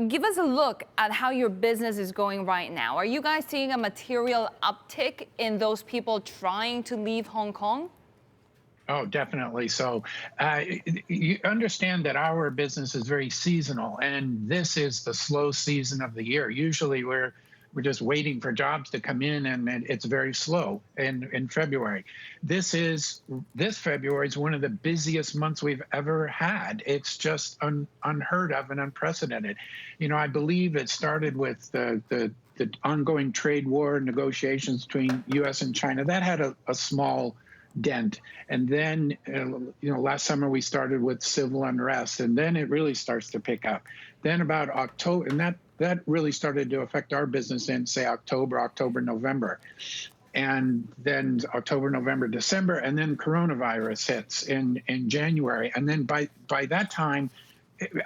give us a look at how your business is going right now. Are you guys seeing a material uptick in those people trying to leave Hong Kong? Oh, definitely. So you understand that our business is very seasonal, and this is the slow season of the year. Usually we're just waiting for jobs to come in, and it's very slow in February. This February is one of the busiest months we've ever had. It's just unheard of and unprecedented. I believe it started with the ongoing trade war negotiations between U.S. and China. That had a small dent. And then, last summer we started with civil unrest, and then it really starts to pick up. Then about October, and that really started to affect our business in, say, October, November. And then October, November, December, and then coronavirus hits in January. And then by that time,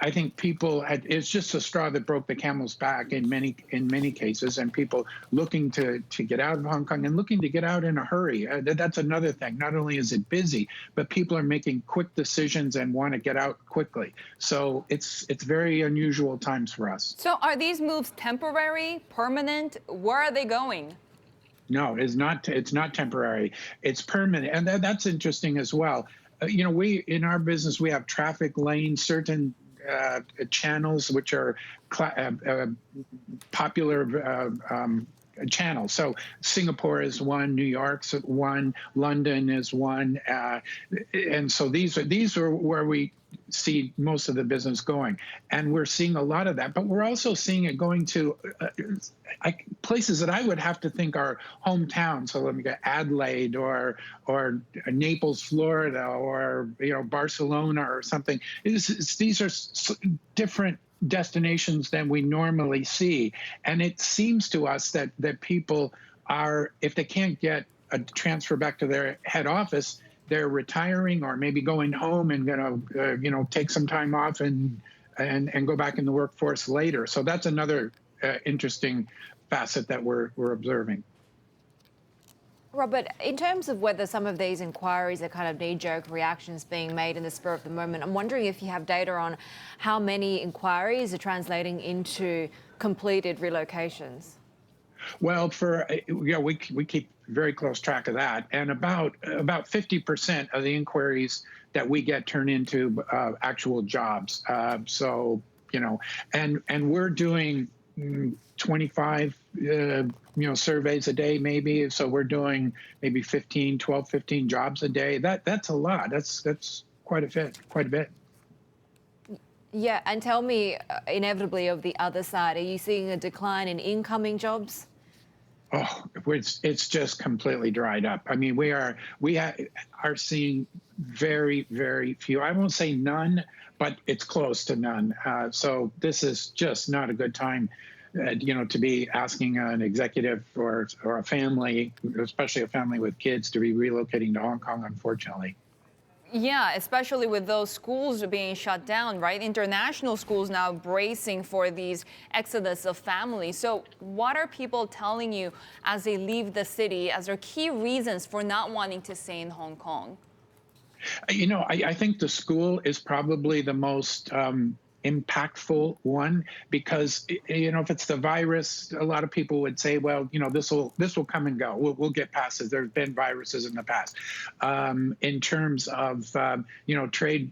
I think it's just a straw that broke the camel's back in many cases, and people looking to get out of Hong Kong and looking to get out in a hurry. That's another thing. Not only is it busy, but people are making quick decisions and want to get out quickly. So it's very unusual times for us. So are these moves temporary, permanent? Where are they going? No, it's not. It's not temporary. It's permanent, and that's interesting as well. We in our business we have traffic lanes, certain channels which are popular channels. So Singapore is one, New York's one, London is one, and so these are where we see most of the business going, and we're seeing a lot of that. But we're also seeing it going to places that I would have to think are hometown. So let me get Adelaide or Naples, Florida, or Barcelona or something. These are different destinations than we normally see, and it seems to us that people are, if they can't get a transfer back to their head office, they're retiring or maybe going home and gonna take some time off and go back in the workforce later. So that's another interesting facet that we're observing. Robert, in terms of whether some of these inquiries are kind of knee-jerk reactions being made in the spur of the moment, I'm wondering if you have data on how many inquiries are translating into completed relocations. Well, we keep very close track of that, and about 50% of the inquiries that we get turn into actual jobs. And we're doing 25 surveys a day, maybe. So we're doing maybe 15 jobs a day. That's a lot. That's quite a bit. Yeah, and tell me, inevitably, of the other side, are you seeing a decline in incoming jobs? Oh, it's just completely dried up. I mean, we are seeing very, very few. I won't say none, but it's close to none. So this is just not a good time, to be asking an executive or a family, especially a family with kids, to be relocating to Hong Kong, unfortunately. Yeah, especially with those schools being shut down, right? International schools now bracing for these exodus of families. So what are people telling you as they leave the city as their key reasons for not wanting to stay in Hong Kong? I think the school is probably the most impactful one, because if it's the virus, a lot of people would say, well, this will come and go. We'll get past it. There's been viruses in the past. In terms of trade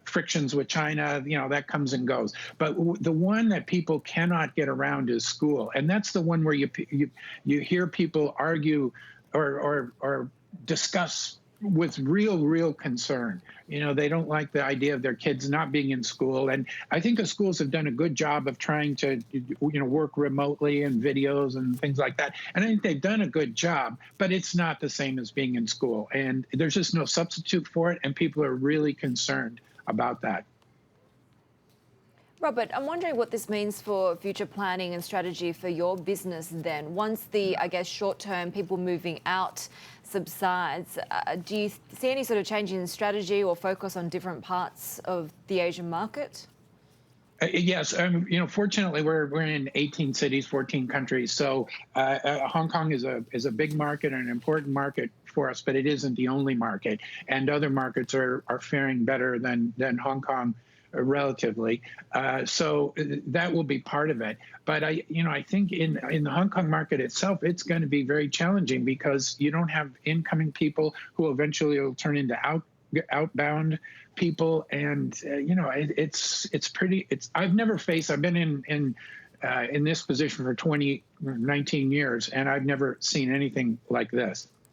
frictions with China, that comes and goes. But the one that people cannot get around is school, and that's the one where you hear people argue or discuss with real concern. They don't like the idea of their kids not being in school. And I think the schools have done a good job of trying to, work remotely and videos and things like that. And I think they've done a good job, but it's not the same as being in school. And there's just no substitute for it. And people are really concerned about that. Robert, I'm wondering what this means for future planning and strategy for your business then. Once the, short-term people moving out subsides, do you see any sort of change in strategy or focus on different parts of the Asian market? Yes, fortunately, we're in 18 cities, 14 countries. So Hong Kong is a big market and an important market for us, but it isn't the only market. And other markets are faring better than Hong Kong relatively. So that will be part of it. But I think in the Hong Kong market itself, it's going to be very challenging because you don't have incoming people who eventually will turn into outbound people, and I've never faced. I've been in this position for 19 years, and I've never seen anything like this.